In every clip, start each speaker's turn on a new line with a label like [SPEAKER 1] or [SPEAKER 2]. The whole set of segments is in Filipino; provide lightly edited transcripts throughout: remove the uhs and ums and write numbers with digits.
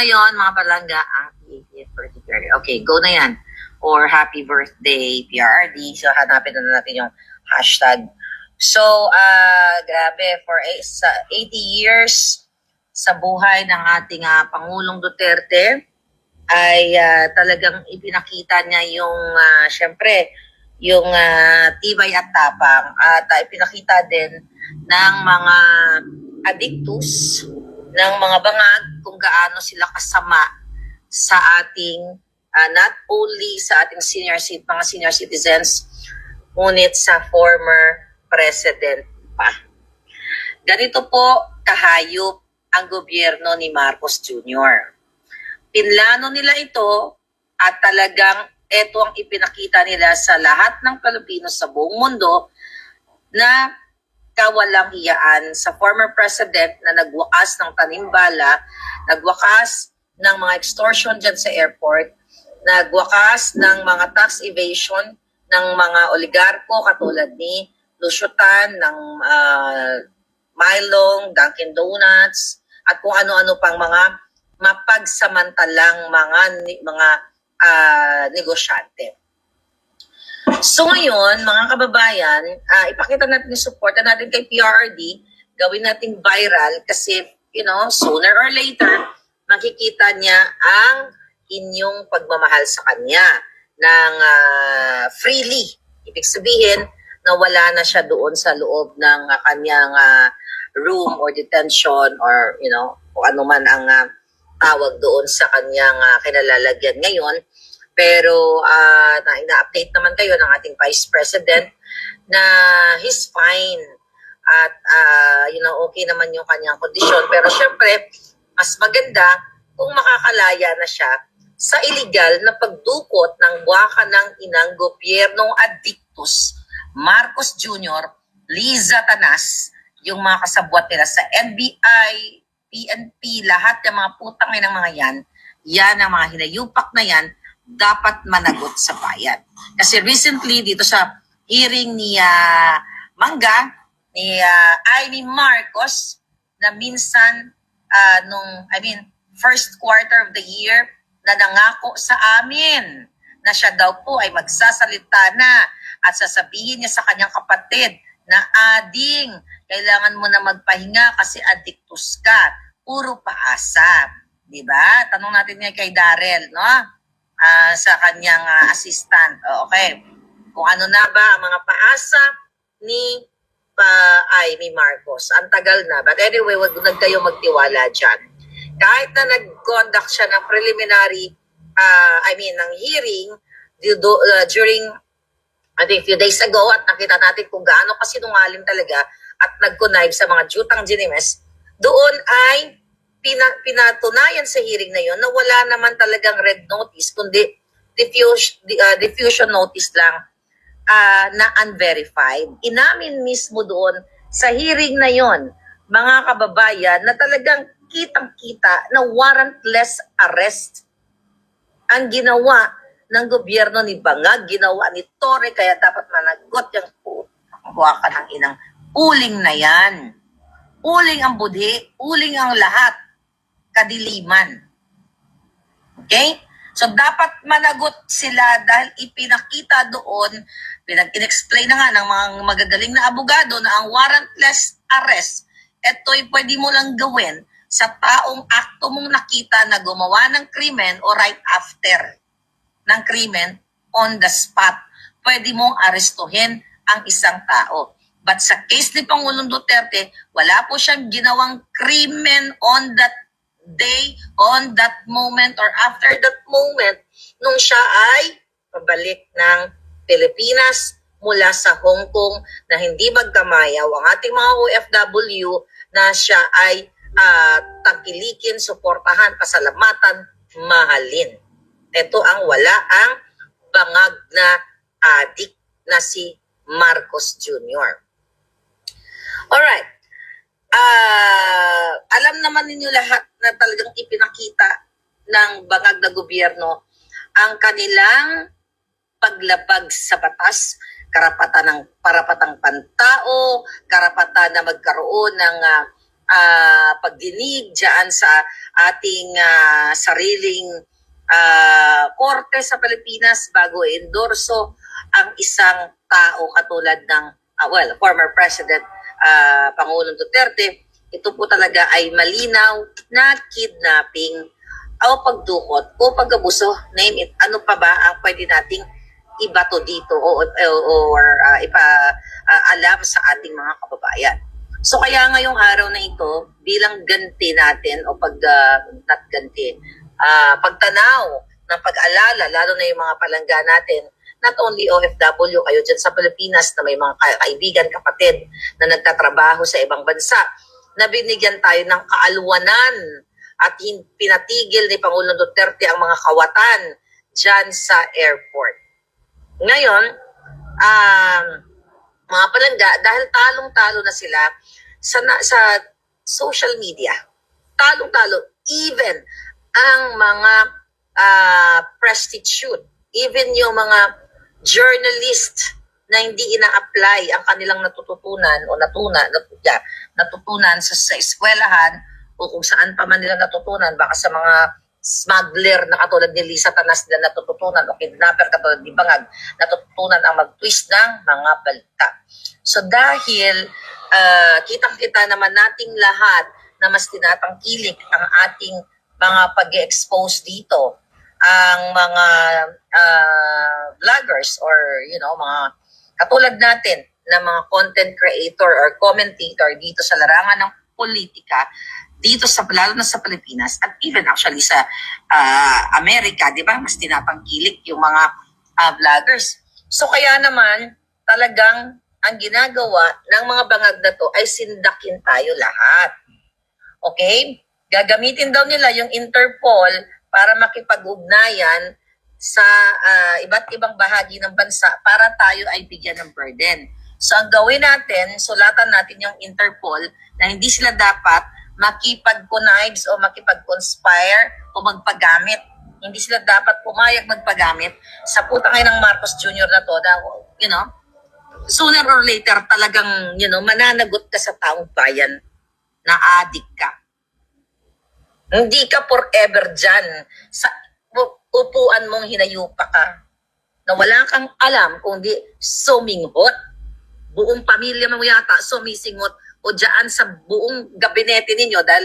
[SPEAKER 1] ngayon, mga palangga, ang 80th birthday. Okay, go na yan. Or happy birthday, PRRD. So, hanapin na natin yung hashtag. So, grabe, for 80 years sa buhay ng ating Pangulong Duterte, ay talagang ipinakita niya yung, syempre, yung tibay at tapang. At ipinakita din ng mga addictus, ng mga bangag, kung gaano sila kasama sa ating, not only sa ating mga senior citizens, ngunit sa former president pa. Ganito po kahayop ang gobyerno ni Marcos Jr. Pinlano nila ito at talagang ito ang ipinakita nila sa lahat ng Pilipino sa buong mundo na kawalang hiyaan sa former president na nagwakas ng tanimbala, nagwakas ng mga extortion dyan sa airport, nagwakas ng mga tax evasion ng mga oligarko katulad ni Lucio Tan, ng Mylong, Dunkin Donuts, at kung ano-ano pang mga mapagsamantalang mga negosyante. So ngayon, mga kababayan, ipakita natin yung support natin kay PRRD, gawin natin viral kasi, sooner or later, makikita niya ang inyong pagmamahal sa kanya ng freely. Ibig sabihin na wala na siya doon sa loob ng kanyang room or detention or, kung ano man ang tawag doon sa kanyang kinalalagyan ngayon. Pero ina-update naman kayo ng ating Vice President na he's fine at okay naman yung kanyang kondisyon. Pero syempre, mas maganda kung makakalaya na siya sa illegal na pagdukot ng buwaka ng inang gobyernong addictus, Marcos Jr., Liza Tanas, yung mga kasabwat nila sa NBI, PNP, lahat ng mga putang ng mga yan ang mga hinayupak na yan, dapat managot sa bayan. Kasi recently, dito sa hearing ni Mangga, ni Amy Marcos, na minsan, first quarter of the year, na nangako sa amin na siya daw po ay magsasalita na at sasabihin niya sa kanyang kapatid na ading, kailangan mo na magpahinga kasi addictus ka. Puro paasa. Diba? Tanong natin niya kay Darrell, no? Sa kanyang assistant. Okay. Kung ano na ba ang mga paasa ni Amy Marcos. Ang tagal na. But anyway, wag kayo magtiwala dyan. Kahit na nag-conduct siya ng preliminary, ng hearing during, I think, few days ago at nakita natin kung gaano kasinungaling talaga at nag-connive sa mga jutang ginimes, doon ay pinatunayan sa hearing na yon na wala naman talagang red notice, kundi diffusion notice lang na unverified. Inamin mismo doon sa hearing na yon, mga kababayan, na talagang kitang-kita na warrantless arrest ang ginawa ng gobyerno ni Bangag, ginawa ni Torre, kaya dapat managot yung buwaka ng inang uling na yan. Uling ang budhi, uling ang lahat, kadiliman. Okay? So dapat managot sila dahil ipinakita doon, in-explain na nga ng mga magagaling na abogado na ang warrantless arrest, ito'y pwede mo lang gawin sa taong akto mong nakita na gumawa ng krimen o right after ng krimen on the spot. Pwede mong arestuhin ang isang tao. But sa case ni Pangulong Duterte, wala po siyang ginawang krimen on that day, on that moment, or after that moment, nung siya ay pabalik ng Pilipinas mula sa Hong Kong na hindi magkamayaw ang ating mga OFW na siya ay tagilikin, suportahan, pasalamatan, mahalin. Ito ang wala ang bangag na adik na si Marcos Jr. Alright. Alam naman ninyo lahat na talagang ipinakita ng bangag na gobyerno ang kanilang paglabag sa batas, karapatang pantao, karapatan na magkaroon ng pagdinig dyan sa ating sariling korte sa Pilipinas bago endorso ang isang tao katulad ng former President Pangulong Duterte. Ito po talaga ay malinaw na kidnapping o pagdukot o pag-abuso, name it. Ano pa ba ang pwede nating ibato dito or alam sa ating mga kababayan. So kaya ngayong araw na ito, bilang ganti natin o not ganti, pagtanaw ng pag-alala, lalo na yung mga palangga natin, not only OFW kayo dyan sa Pilipinas na may mga kaibigan, kapatid na nagtatrabaho sa ibang bansa, na binigyan tayo ng kaalwanan at pinatigil ni Pangulong Duterte ang mga kawatan dyan sa airport. Ngayon, mga palangga, dahil talong-talo na sila sa social media, talong-talo, even ang mga prostitute, even yung mga journalist na hindi ina-apply ang kanilang natutunan sa eskwelahan o kung saan pa man nila natutunan, baka sa mga smuggler na katulad ni Lisa Tanas na natutunan o kidnapper katulad ni Bangag, natutunan ang mag-twist ng mga balita. So dahil kitang-kita naman nating lahat na mas tinatangkilik ang ating mga pag-expose dito, ang mga vloggers or mga katulad natin na mga content creator or commentator dito sa larangan ng politika, dito lalo na sa Pilipinas at even actually sa Amerika, di ba? Mas tinatangkilik yung mga vloggers. So kaya naman talagang ang ginagawa ng mga bangag na to ay sindakin tayo lahat. Okay? Gagamitin daw nila yung Interpol para makipag-ugnayan sa iba't ibang bahagi ng bansa para tayo ay bigyan ng burden. So ang gawin natin, sulatan natin yung Interpol na hindi sila dapat makipag-connives o makipag-conspire o magpagamit. Hindi sila dapat pumayag magpagamit sa putangay ng Marcos Jr. na to na, sooner or later talagang, mananagot ka sa taong bayan na adik ka. Hindi ka forever dyan sa upuan mong hinayupa ka na wala kang alam kundi suminghot. Buong pamilya mo yata sumisinghot o dyan sa buong gabinete ninyo dahil,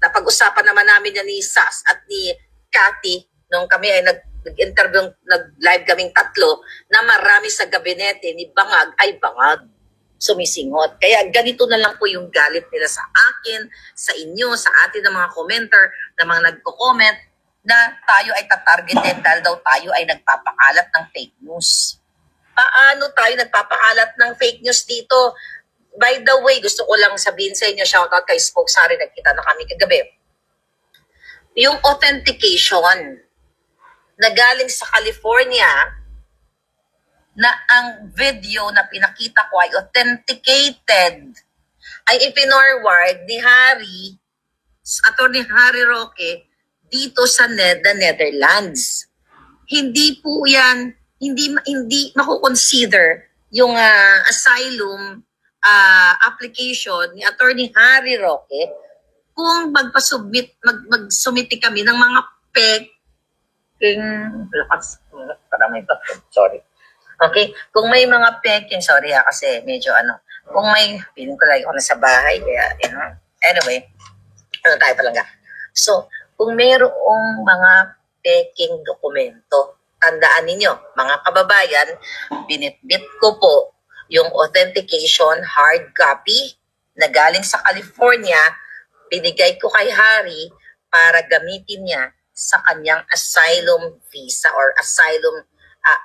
[SPEAKER 1] napag-usapan naman namin yan ni Sas at ni Cathy nung kami ay nag-interview, nag-live kaming tatlo na marami sa gabinete ni Bangag ay bangag, sumisinghot. Kaya ganito na lang po yung galit nila sa akin, sa inyo, sa atin ng mga commenter, na mga nagko-comment na tayo ay tatargeted dahil daw tayo ay nagpapakalat ng fake news. Paano tayo nagpapakalat ng fake news dito? By the way, gusto ko lang sabihin sa inyo, shoutout kay Spoke Sari, nagkita na kami kagabi. Yung authentication na galing sa California, na ang video na pinakita ko ay authenticated, ay ipinorward ni Attorney Harry Roque dito sa the Netherlands. Hindi po yan, hindi makukonsider yung asylum application ni Attorney Harry Roque kung mag-submit kami ng mga sorry. Okay? Kung may mga peking, sorry kasi medyo kung may, piling ko lagi ako nasa bahay, kaya, anyway, tayo palangga. So, kung mayroong mga peking dokumento, tandaan ninyo, mga kababayan, binitbit ko po yung authentication hard copy na galing sa California, binigay ko kay Harry para gamitin niya sa kanyang asylum visa or asylum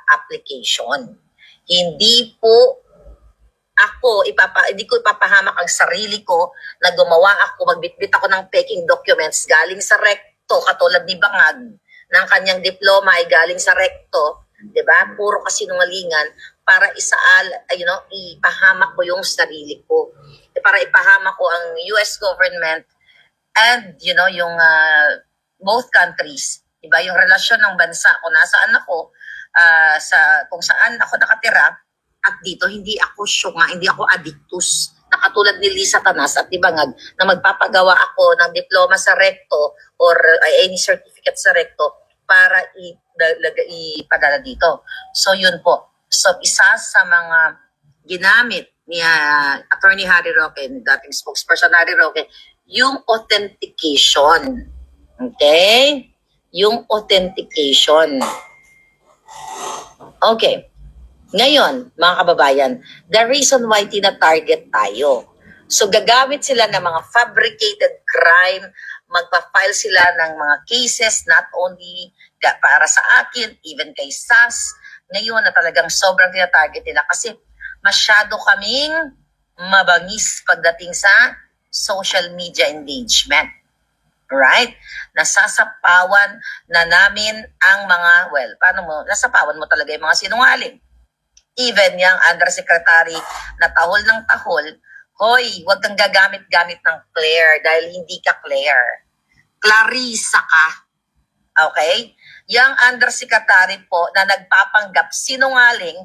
[SPEAKER 1] application. Hindi po hindi ko ipapahamak ang sarili ko na gumawa ako, magbitbit ako ng peking documents galing sa recto, katulad ni Bangag, ng kanyang diploma ay galing sa recto, 'di ba? Puro kasinungalingan para ipahamak ko yung sarili ko. Para ipahamak ko ang US government and yung both countries, 'di ba? Yung relasyon ng bansa kung nasaan ako, kung saan ako nakatira, at dito hindi ako syunga, hindi ako addictus na katulad ni Lisa Tanas at Ibangag na magpapagawa ako ng diploma sa recto or any certificate sa recto para ipadala dito. So yun po. So isa sa mga ginamit ni Attorney Harry Roque, dating spokesperson Harry Roque, yung authentication. Okay? Yung authentication. Okay. Ngayon, mga kababayan, the reason why tina-target tayo. So gagamit sila ng mga fabricated crime, magpa-file sila ng mga cases, not only para sa akin, even kay SAS, ngayon na talagang sobrang tina-target nila kasi masyado kaming mabangis pagdating sa social media engagement. Right? Nasasapawan na namin ang mga, nasapawan mo talaga yung mga sinungaling. Even yung undersecretary na tahol ng tahol, hoy, huwag kang gagamit-gamit ng Claire dahil hindi ka Claire. Clarissa ka. Okay? Yung undersecretary po na nagpapanggap sinungaling,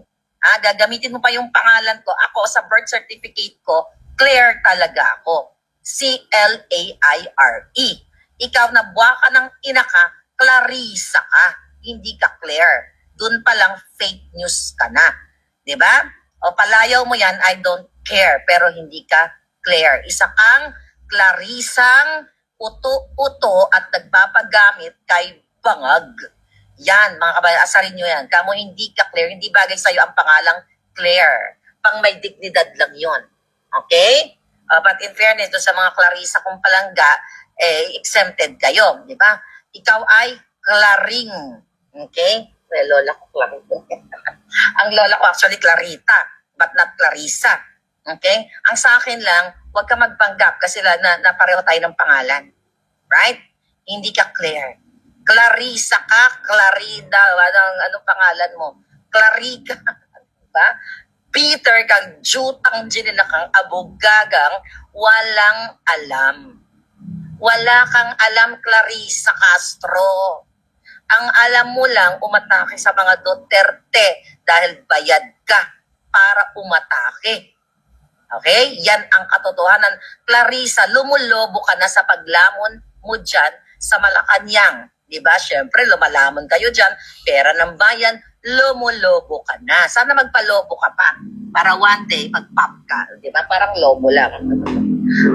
[SPEAKER 1] gagamitin mo pa yung pangalan ko, ako sa birth certificate ko, Claire talaga ako. C-L-A-I-R-E. Ikaw na buwa ka ng ina ka, Clarissa ka. Hindi ka Claire. Doon pa lang fake news ka na. Diba? O palayaw mo yan, I don't care, pero hindi ka Claire. Isa kang Clarissang uto-uto at nagpapagamit kay Bangag. Yan, mga kabayan, asarin nyo yan. Kamo hindi ka Claire, hindi bagay sa'yo ang pangalang Claire. Pang may dignidad lang yon. Okay? But in fairness, doon sa mga Clarissa kung palangga, exempted kayo. Di ba? Ikaw ay Claring. Okay? Well, lola ko Claring. Ang lola ko actually Clarita, but not Clarissa. Okay? Ang sa akin lang, huwag ka magpanggap kasi na pareho tayo ng pangalan. Right? Hindi ka Claire. Clarissa ka, Clarida, anong pangalan mo? Clarica. Diba? Peter kang jutang ginina kang abogagang walang alam. Wala kang alam, Clarissa Castro. Ang alam mo lang, umatake sa mga Duterte dahil bayad ka para umatake. Okay? Yan ang katotohanan. Clarissa, lumulobo ka na sa paglamon mo dyan sa Malacanang. Diba? Siyempre, lumalamon kayo dyan. Pera ng bayan, lumulobo ka na. Sana magpalobo ka pa para one day mag-pop ka. Diba? Parang lobo lang.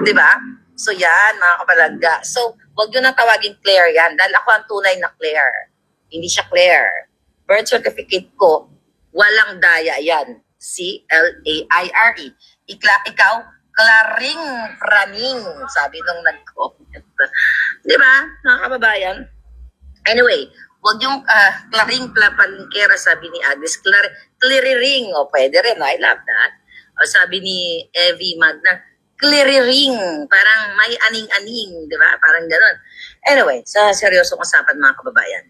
[SPEAKER 1] Diba? So yan, mga kapalangga. So, wag nyo nang tawagin Claire yan. Dahil ako ang tunay na Claire. Hindi siya Claire. Birth certificate ko, walang daya yan. C-L-A-I-R-E. Ikaw, Claring Praning. Sabi nung nag-comment. Diba, mga kababayan? Anyway, wag yung Claring Palingkera, sabi ni Agnes. Clariring. O, pwede rin. I love that. O, sabi ni Evie Magna, Clariring. Parang may aning-aning. Diba? Parang gano'n. Anyway, sa seryosong usapan, mga kababayan.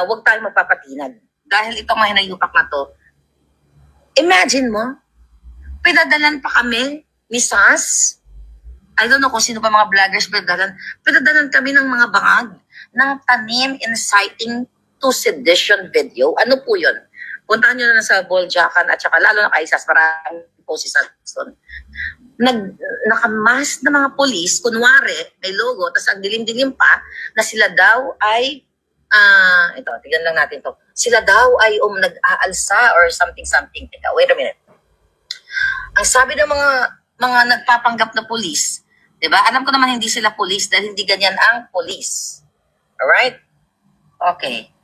[SPEAKER 1] Huwag tayong magpapatinag. Dahil itong mga hinayupak na to, imagine mo, pinadalan pa kami ni SAS. I don't know kung sino pa mga vloggers pinadalan kami ng mga bangag ng tanim inciting to sedition video. Ano po yun? Puntahan nyo na sa Boljakan at saka lalo na kay SAS, maraming po si SAS. Nakamas na mga polis, kunwari, may logo, tapos ang dilim-dilim pa na sila daw ay ito, tignan lang natin to. Sila daw ay nag-aalsa or something. Teka, wait a minute. Ang sabi ng mga nagpapanggap na police, 'di ba? Alam ko naman hindi sila police dahil hindi ganyan ang police. Alright? Okay.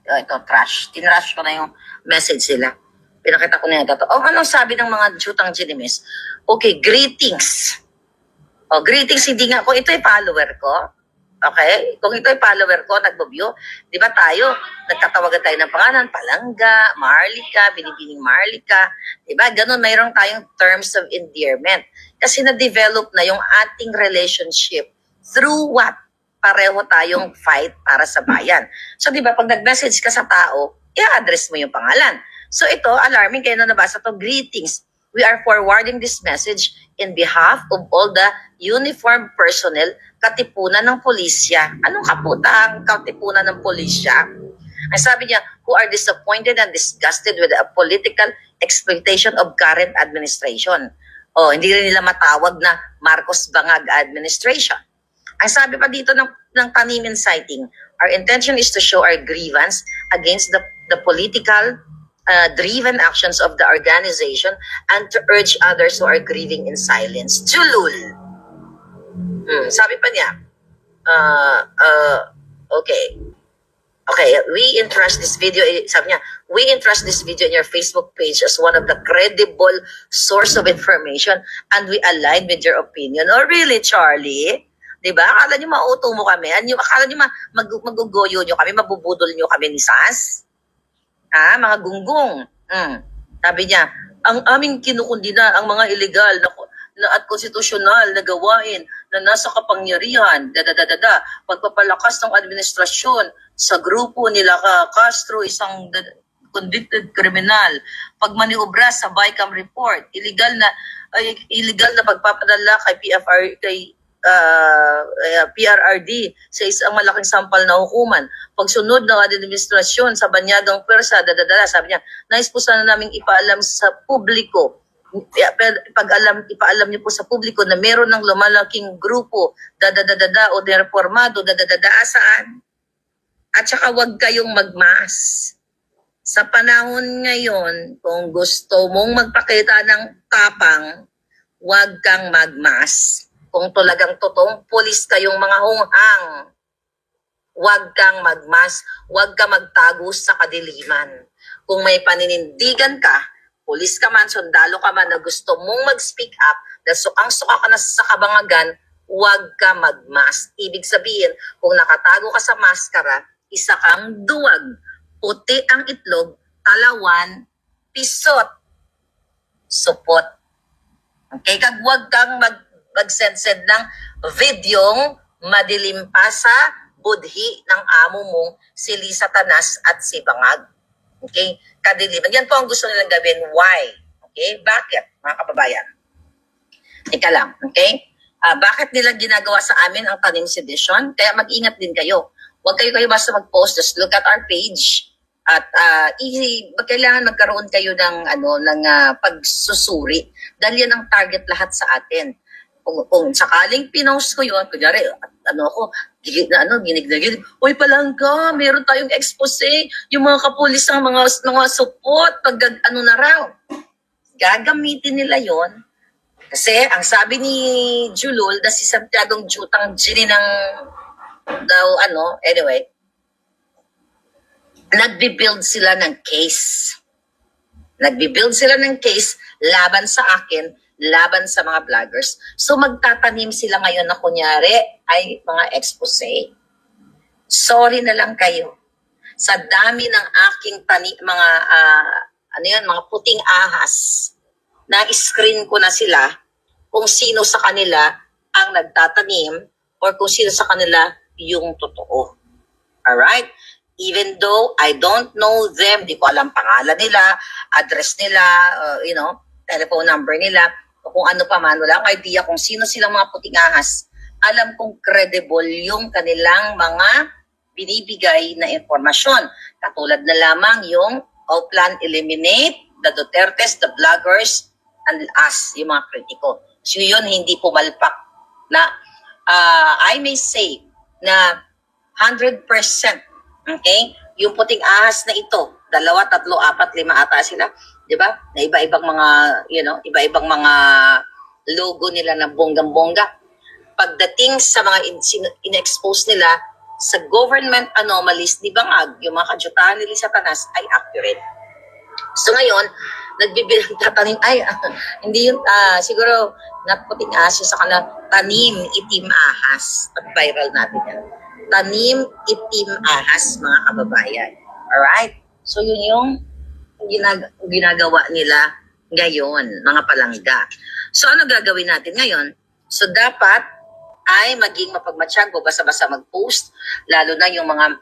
[SPEAKER 1] Ito, trash. Tinrash ko na yung message sila. Pinakita ko na ito. Anong sabi ng mga jutang ginimis? Okay, greetings. Greetings, hindi nga. Kung ito ay follower ko, okay? Kung ito ay follower ko, nagbo-view, di ba tayo, nagtatawagan tayo ng pangalan, Palangga, Marlica, Binibining Marlica, di ba? Ganon, mayroong tayong terms of endearment. Kasi na-develop na yung ating relationship through what? Pareho tayong fight para sa bayan. So, di ba, pag nag-message ka sa tao, i-address mo yung pangalan. So, ito, alarming, kayo na nabasa to, greetings. We are forwarding this message in behalf of all the uniformed personnel, katipunan ng pulisya. Anong kaputang katipunan ng pulisya? Ang sabi niya, who are disappointed and disgusted with the political exploitation of current administration. hindi rin nila matawag na Marcos Bangag administration. Ang sabi pa dito ng Tanim Inciting, our intention is to show our grievance against the political driven actions of the organization and to urge others who are grieving in silence. Julul. Sabi pa niya, okay, we entrust this video, sabi niya, we entrust this video in your Facebook page as one of the credible source of information and we align with your opinion. Oh, really, Charlie? Diba? Akala nyo mauto mo kami? Akala nyo magugoyo nyo kami? Mabubudol nyo kami ni Sas? Mga gunggong. Sabi niya, ang aming kinukundina ang mga illegal at konstitusyonal na gawain na nasa kapangyarihan, pagpapalakas ng administrasyon sa grupo nila Castro, isang convicted criminal, pagmaniobra sa BICAM report, illegal na pagpapadala kay PRRD sa isang malaking sampal na hukuman, pagsunod ng administrasyon sa banyagang pwersa, sabi niya, nais po sana naming ipaalam sa publiko, ipaalam niyo po sa publiko na meron ng lumalaking grupo, o reformado, saan? At saka huwag kayong magmas. Sa panahon ngayon, kung gusto mong magpakita ng tapang, huwag kang magmas. Kung talagang totoong pulis kayong mga hunghang, huwag kang magmas, huwag ka magtago sa kadiliman. Kung may paninindigan ka, pulis ka man, sundalo ka man, na gusto mong mag-speak up, dahil suka ka na sa kabangagan, huwag ka magmas. Ibig sabihin, kung nakatago ka sa maskara, isa kang duwag, puti ang itlog, talawan, pisot, supot. Okay, kag huwag kang magsend-send ng videong madilim pa sa budhi ng amo mong si Lisa Tanas at si Bangag. Okay? Kadiliman. Yan po ang gusto nilang gawin. Why? Okay? Bakit, mga kababayan? Ika lang. Okay? Bakit nila ginagawa sa amin ang tanim sedition? Kaya mag-ingat din kayo. Huwag kayo basta mag-post. Just look at our page. At kailangan magkaroon kayo ng pagsusuri. Dahil yan ang target lahat sa atin. Kung sakaling pinost ko yun, kunyari, ginig. Uy, Palangga, meron tayong expose. Yung mga kapulis ng mga support, na raw. Gagamitin nila yon. Kasi, ang sabi ni Julul, na si Santiago Jutang Gini ng anyway, nagbibuild sila ng case. Nagbibuild sila ng case laban sa akin, laban sa mga vloggers. So magtatanim sila ngayon na kunyari ay mga expose. Sorry na lang kayo. Sa dami ng aking mga puting ahas, na-screen ko na sila kung sino sa kanila ang nagtatanim or kung sino sa kanila yung totoo. Alright? Even though I don't know them, di ko alam pangalan nila, address nila, telephone number nila, o kung ano pa man, wala akong idea kung sino silang mga puting ahas. Alam kong credible yung kanilang mga binibigay na informasyon. Katulad na lamang yung plan eliminate the Dutertes, the vloggers, and us, yung mga kritiko. So yun, hindi pumalpak na I may say na 100%, okay, yung puting ahas na ito, 2, 3, 4, 5 ata sila, di ba? Na iba-ibang mga, iba-ibang mga logo nila na bonggang-bongga. Pagdating sa mga in-expose nila sa government anomalies ni Bangag, yung mga kadyutahan ni Lisa Tanas ay accurate. So ngayon, nagbibilang tatanim, hindi yun, siguro, puting ahas sa kanila, tanim, itim ahas. Pag-viral natin yan. Tanim, itim ahas, mga kababayan. Alright? So yun yung ginagawa nila ngayon, mga palangga. So ano gagawin natin ngayon? So dapat ay maging mapagmatsyag o basta-basta mag-post, lalo na yung mga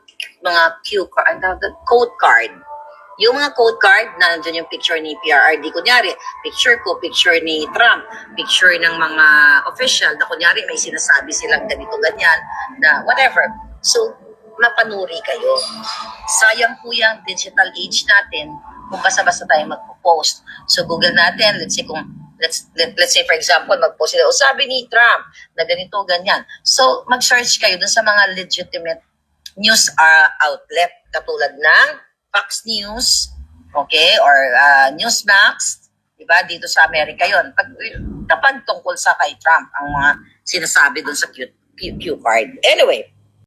[SPEAKER 1] cue card, code card. Yung mga code card, nandiyan yung picture ni PRRD, kunyari, picture ko, picture ni Trump, picture ng mga official, na kunyari may sinasabi silang ganito, ganyan, na whatever. So, mapanuri kayo. Sayang po yung digital age natin kung basta-basta tayo magpo-post. So, Google natin, let's say kung let's say for example, mag-post sila, o sabi ni Trump na ganito, ganyan. So, mag-search kayo dun sa mga legitimate news outlet katulad ng Fox News, okay, or Newsmax, diba? Dito sa Amerika yon. Kapag tungkol sa kay Trump, ang mga sinasabi dun sa Q card. Anyway,